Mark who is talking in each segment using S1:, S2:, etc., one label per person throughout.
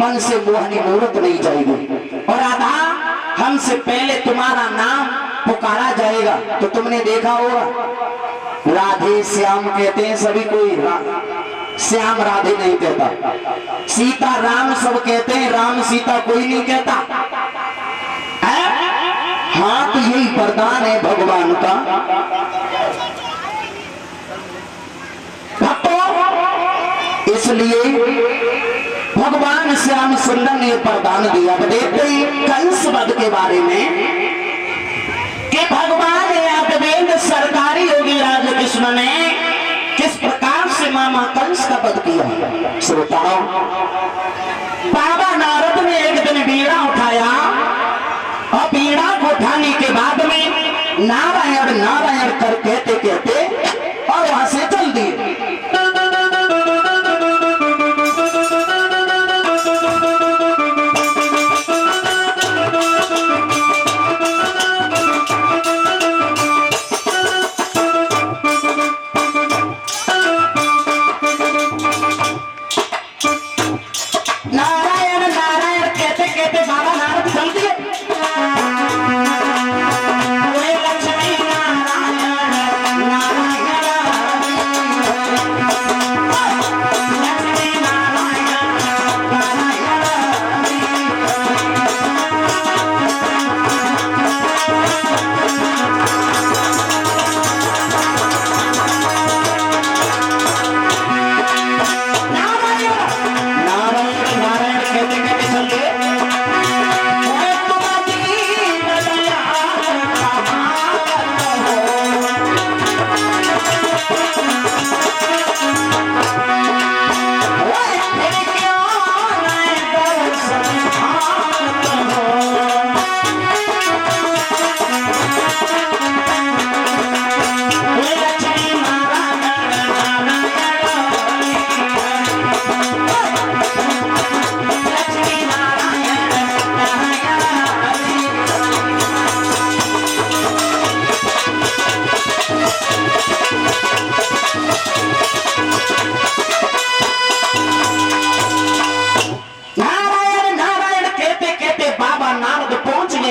S1: मन से मोहनी मूर्त नहीं जाएगी। और राधा हमसे पहले तुम्हारा नाम पुकारा जाएगा तो तुमने देखा होगा, राधे श्याम कहते हैं सभी, कोई श्याम राधे नहीं कहता। सीता राम सब कहते हैं, राम सीता कोई नहीं कहता। हाँ, तो यही वरदान है भगवान का। भक्तों, इसलिए भगवान श्याम सुंदर ने वरदान दिया। देखते ही कंस वध के बारे में कि भगवान यादवेंद्र सरकारी योगी राजा कृष्ण ने किस प्रकार से मामा कंस का वध किया। श्रोताओं, बाबा नारद ने एक दिन बीड़ा उठाया और बीड़ा को उठाने के बाद में नारायण नारायण कर कहते कहते और वहां से चल दिए।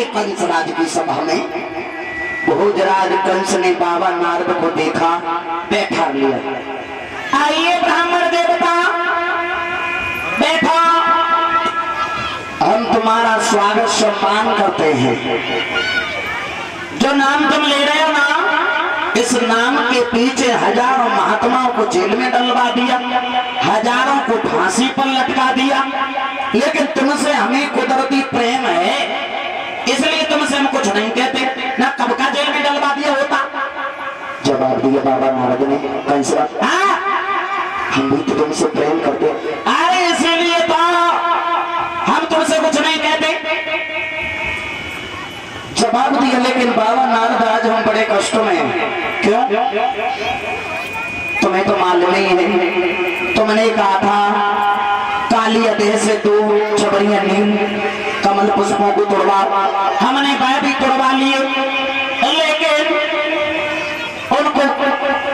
S1: कंसराज की सभा में भोजराज कंस ने बाबा नारद को देखा, बैठा लिया। आइए ब्राह्मण देवता, बैठो, हम तुम्हारा स्वागत सम्मान करते हैं। जो नाम तुम ले रहे हो ना, इस नाम के पीछे हजारों महात्माओं को जेल में डलवा दिया, हजारों को फांसी पर लटका दिया, लेकिन तुमसे हमें कुदरती प्रेम है, इसलिए तुमसे हम कुछ नहीं कहते। ना कब का जेल में डलवा दिया होता। जवाब दिया बाबा नारद ने, कंस, हम भी तो तुमसे प्रेम करते। अरे इसीलिए तो हम तुमसे कुछ नहीं कहते। जवाब दिया, लेकिन बाबा नारद आज हम बड़े कष्टों में हैं। क्यों? तुम्हें तो मालूम ही है, तुमने कहा था काली देह से तू छबरिया नीम कमल पुष्पों को तोड़वा, हमने वह भी तोड़वा लिए, लेकिन उनको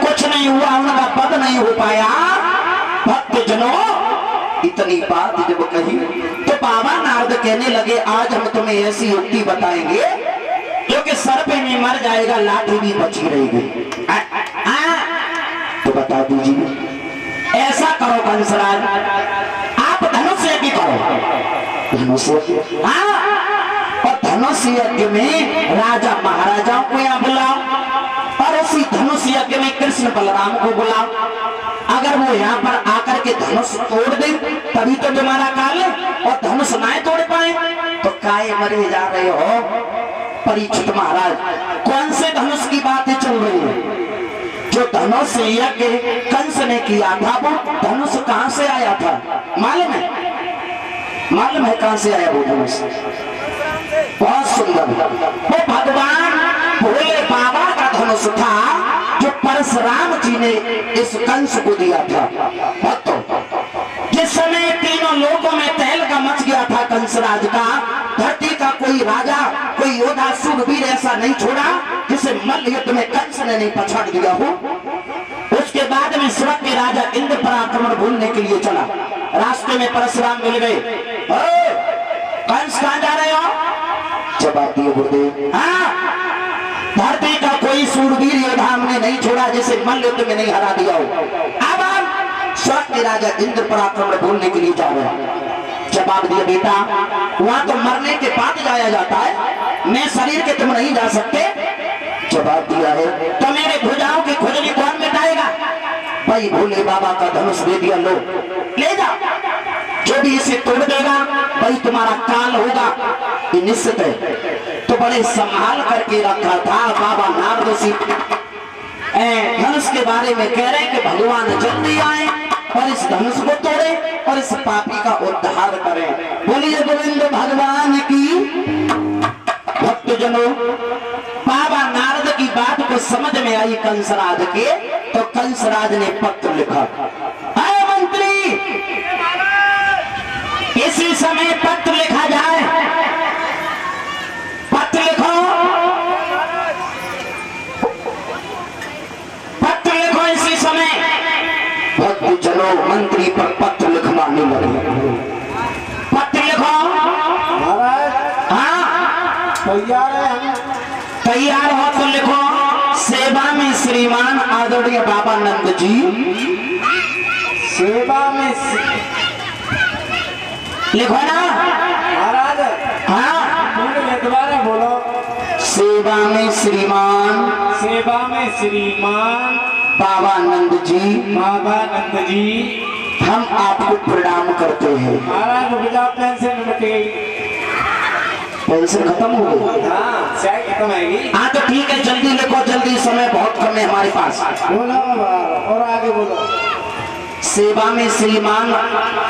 S1: कुछ नहीं हुआ, उनका पद नहीं हो पाया। भक्त जनों, इतनी बात जब कही तो बाबा नारद कहने लगे, आज हम तुम्हें ऐसी युक्ति बताएंगे क्योंकि सर पे नहीं मर जाएगा, लाठी भी बची रहेगी। तो बता दीजिए, ऐसा करो कंसराज, आप धनुष यज्ञ करो। धनुष यज्ञ? और धनुष यज्ञ में राजा महाराजाओं को यहाँ बुलाओ और उसी धनुष यज्ञ में कृष्ण बलराम को बुलाओ। अगर वो यहाँ पर आकर के धनुष तोड़ दे तभी तो तुम्हारा काल है, और धनुष ना तोड़ पाए तो काय मरे जा रहे हो। परीक्षित महाराज, कौन से धनुष की बातें चल रही है? जो धनुष यज्ञ कंस ने किया था, वो धनुष कहां से आया था मालूम है? मालूम है कहां से आया वो धनुष? बहुत सुंदर, वो भगवान भोले बाबा का धनुष था जो परशुराम जी ने इस कंस को दिया था। भक्तों, जिस समय तीनों लोकों में तहलका मच गया था कंसराज का, धरती का कोई राजा, कोई योद्धा, शूरवीर ऐसा नहीं छोड़ा जिसे मल्ल युद्ध में कंस ने नहीं पछाड़ दिया हो। उसके बाद में में स्वर्ग के राजा इंद्र पर आक्रमण भूलने के लिए चला। रास्ते में परशुराम मिल गए। कंस कहां जा रहे हो? जवाब दिए गुरुदेव, हाँ, धरती का कोई सूरवीर योद्धा हमने नहीं छोड़ा जिसे मल्लयुद्ध में नहीं हरा दिया हो। अब हम स्वर्ग के राजा इंद्र पर आक्रमण भूलने के लिए जा रहे हैं। जवाब दिया, बेटा वहां तो मरने के बाद जाया जाता है, मैं शरीर के तुम नहीं जा सकते। जवाब दिया है, तो मेरे भुजाओं की खुजली कौन मिटाएगा? भाई भोले बाबा का धनुष दे दिया, लो ले जा, जो भी इसे तोड़ देगा भाई तुम्हारा काल होगा, ये निश्चित है। तो बड़े संभाल करके रखा था बाबा नारद ऋषि। धनुष के बारे में कह रहे कि भगवान जल्दी आए और इस धनुष को तोड़े और इस पापी का उद्धार करें। बोलिए गोविंद भगवान की। भक्तजनों, बाबा नारद की बात को समझ में आई कंसराज के, तो कंसराज ने पत्र लिखा, अरे मंत्री इसी समय पत्र लिखा जाए, पत्र लिखो, पत्र लिखो इसी समय। भक्तजनों मंत्री पर पत्र लिखवाने लगे। पत्र लिखो। हाँ
S2: तैयार है हम।
S1: तैयार हो तो लिखो, सेवा में श्रीमान आदरणीय बाबा नंद जी।
S2: सेवा में
S1: लिखो ना
S2: महाराज।
S1: हाँ
S2: दोबारा बोलो।
S1: सेवा में श्रीमान,
S2: सेवा में श्रीमान
S1: बाबा नंद जी,
S2: बाबा नंद जी
S1: हम आपको प्रणाम करते हैं।
S2: महाराज रुक जाओ, पेंशन मिट गई।
S1: पेंशन खत्म हो गई?
S2: हाँ शायद खत्म आएगी।
S1: हाँ तो ठीक है, जल्दी लिखो, जल्दी, समय बहुत कम है हमारे पास।
S2: बोलो और आगे बोलो।
S1: सेवा में श्रीमान,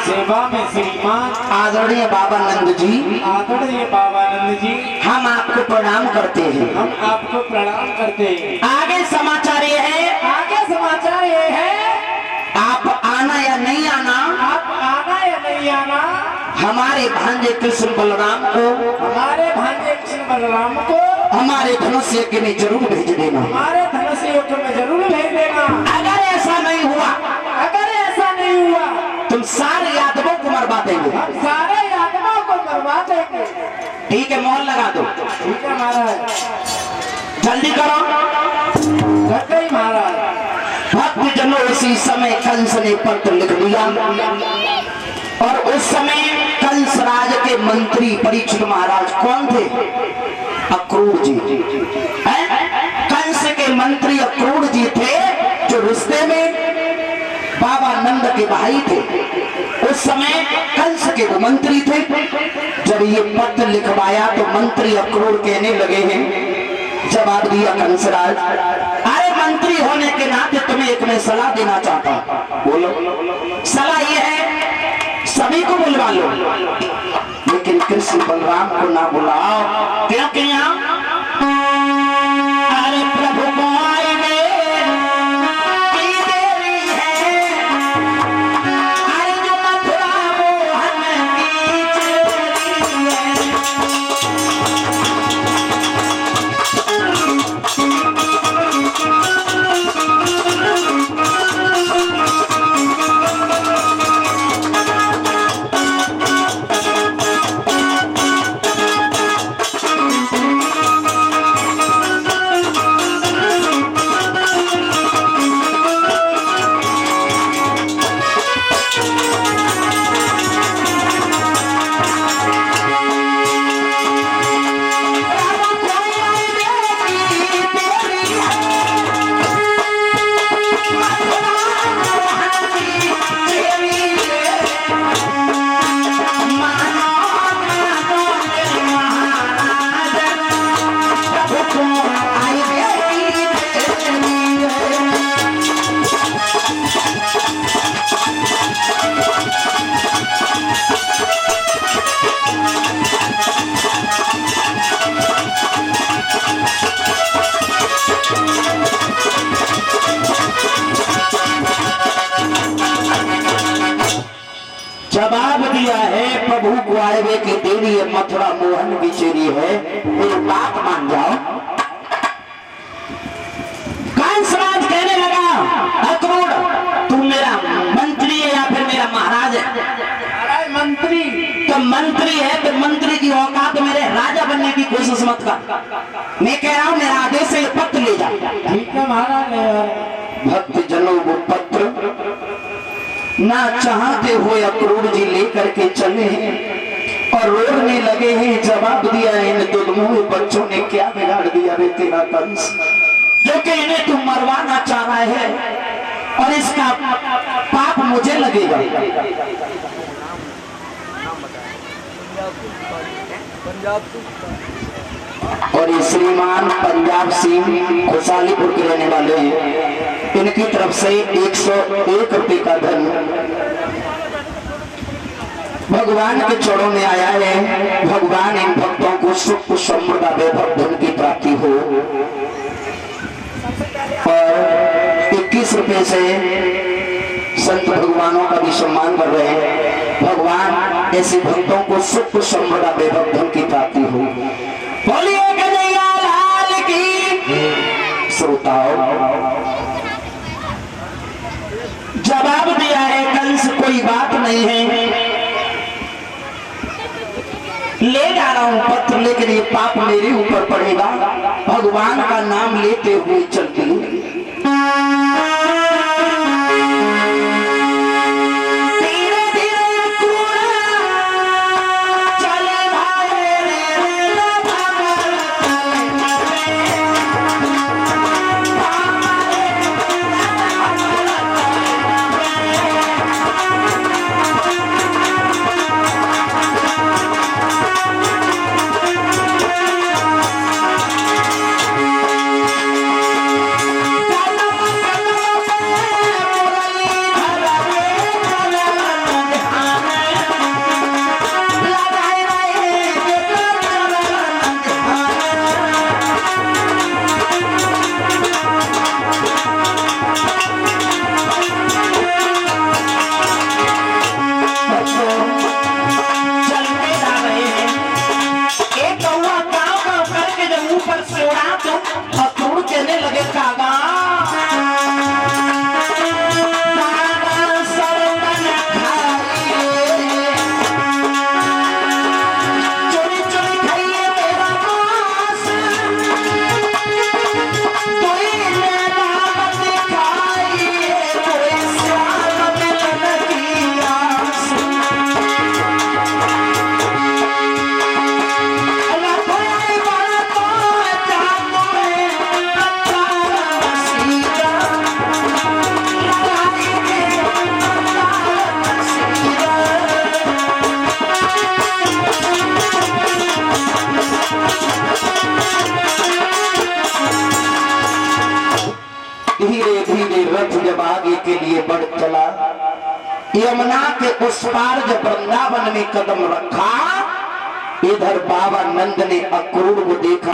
S2: सेवा में श्रीमान
S1: आदरणीय बाबा नंद जी,
S2: आदरणीय बाबा नंद जी
S1: हम आपको प्रणाम करते हैं।
S2: हम आपको प्रणाम करते हैं।
S1: आगे समाचार ये है,
S2: आगे समाचार ये है,
S1: आप आना या नहीं आना,
S2: आप आना या नहीं आना,
S1: हमारे भांजे कृष्ण बलराम को,
S2: हमारे भांजे कृष्ण बलराम को
S1: हमारे धनुष यज्ञ में जरूर भेज देना।
S2: हमारे धनुष यज्ञ में जरूर भेज देना।
S1: अगर ऐसा नहीं हुआ,
S2: अगर ऐसा नहीं हुआ,
S1: तुम सारे यादवों को मरवा देंगे।
S2: हम सारे यादवों को मरवा देंगे।
S1: ठीक है, मोहर लगा दो।
S2: ठीक है महाराज,
S1: जल्दी करो।
S2: करते ही महाराज।
S1: भक्तजनों, इसी समय कंस ने पत्र लिख दिया और उस समय कंस राज के मंत्री परीक्षित महाराज कौन थे? अक्रूर जी। कंस के मंत्री अक्रूर जी थे, जो रिश्ते में बाबा नंद के भाई थे। उस समय कंस के वो मंत्री थे। जब ये पत्र लिखवाया तो मंत्री अक्रूर कहने लगे हैं, जवाब दिया कंसराज, अरे मंत्री होने के नाते तुम्हें एक मैं सलाह देना चाहता हूं। बोलो। सलाह ये है, सभी को बुलवा लो, लेकिन कृष्ण बलराम को ना बुलाओ। क्योंकि यहाँ अरे प्रभु को आएंगे की देरी है, अरे जो मथुरा मोहन की चोरी है। जवाब दिया है, प्रभु को आए की देरी है, मथुरा मोहन की चेरी है, मेरी बात मान जाओ। कंसराज कहने लगा, अक्रूर कर। मैं कह रहा हूं मेरा आदेश से ये पत्र ले जा।
S2: ठीक है महाराज ले आ रहे।
S1: भक्त जनों वो पत्र ना चाहते हुए अक्रूर जी लेकर के चले हैं और रोने लगे हैं। जवाब दिया इन दुर्मुह बच्चों ने क्या बिगाड़ दिया रे तेरा कंस, जो कि इन्हें तुम मरवाना चाह रहा है और इसका पाप मुझे लगेगा। और ये श्रीमान पंजाब सिंह खुशालीपुर के रहने वाले हैं। इनकी तरफ से 101 रुपए का धन भगवान के चरणों में आया है। भगवान इन भक्तों को सुख समृद्ध वैभव धन की प्राप्ति हो। और 21 रुपए से संत भगवानों का भी सम्मान कर रहे हैं। भगवान ऐसे भक्तों को सुख समृद्ध वैभव धन की प्राप्ति हो। बोलिए कन्हैया लाल की। श्रोताओं, जवाब दिया है कंस कोई बात नहीं है, ले जा रहा हूं पत्र, लेकिन ये पाप मेरे ऊपर पड़ेगा। भगवान का नाम लेते हुए चलती हूँ। जब आगे के लिए बढ़ चला, यमुना के उस पार जब वृंदावन में कदम रखा, इधर बाबा नंद ने अक्रूर को देखा।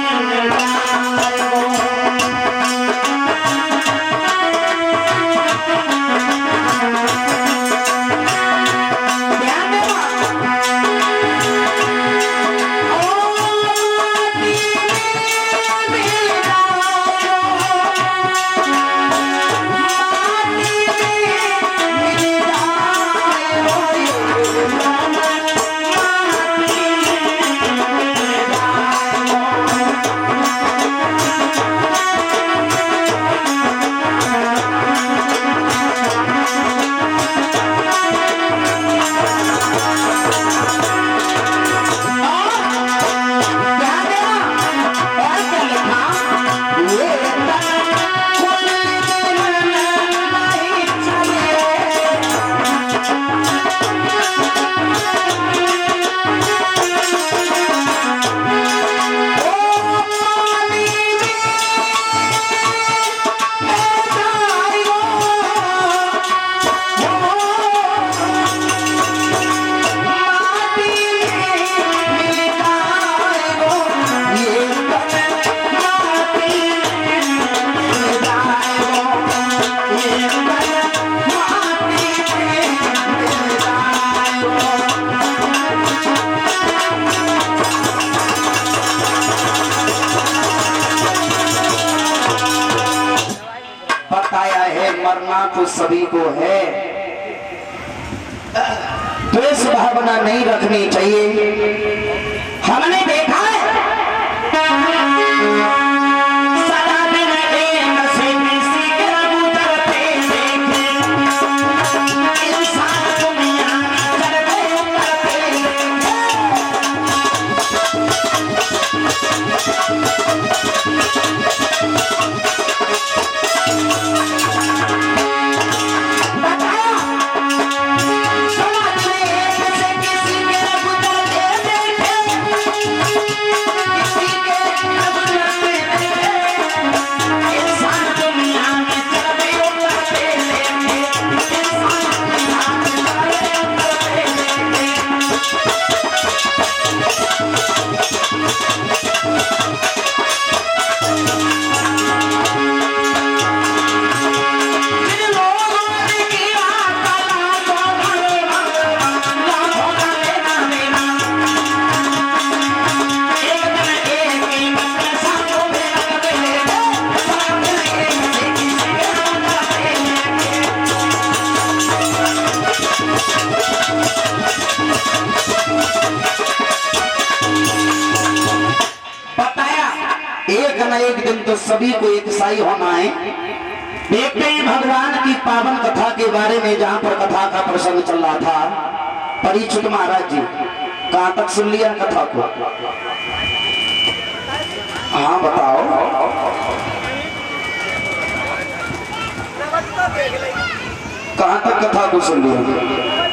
S1: बताया है मरना तो सभी को है, द्वेष भावना नहीं रखनी चाहिए। हमने देखा है एक न एक दिन तो सभी को एक साई होना है। देखते ही भगवान की पावन कथा के बारे में, जहां पर कथा का प्रसंग चल रहा था। परीक्षित महाराज जी कहां तक सुन लिया कथा को? हाँ बताओ, कहां तक कथा को सुन लिया?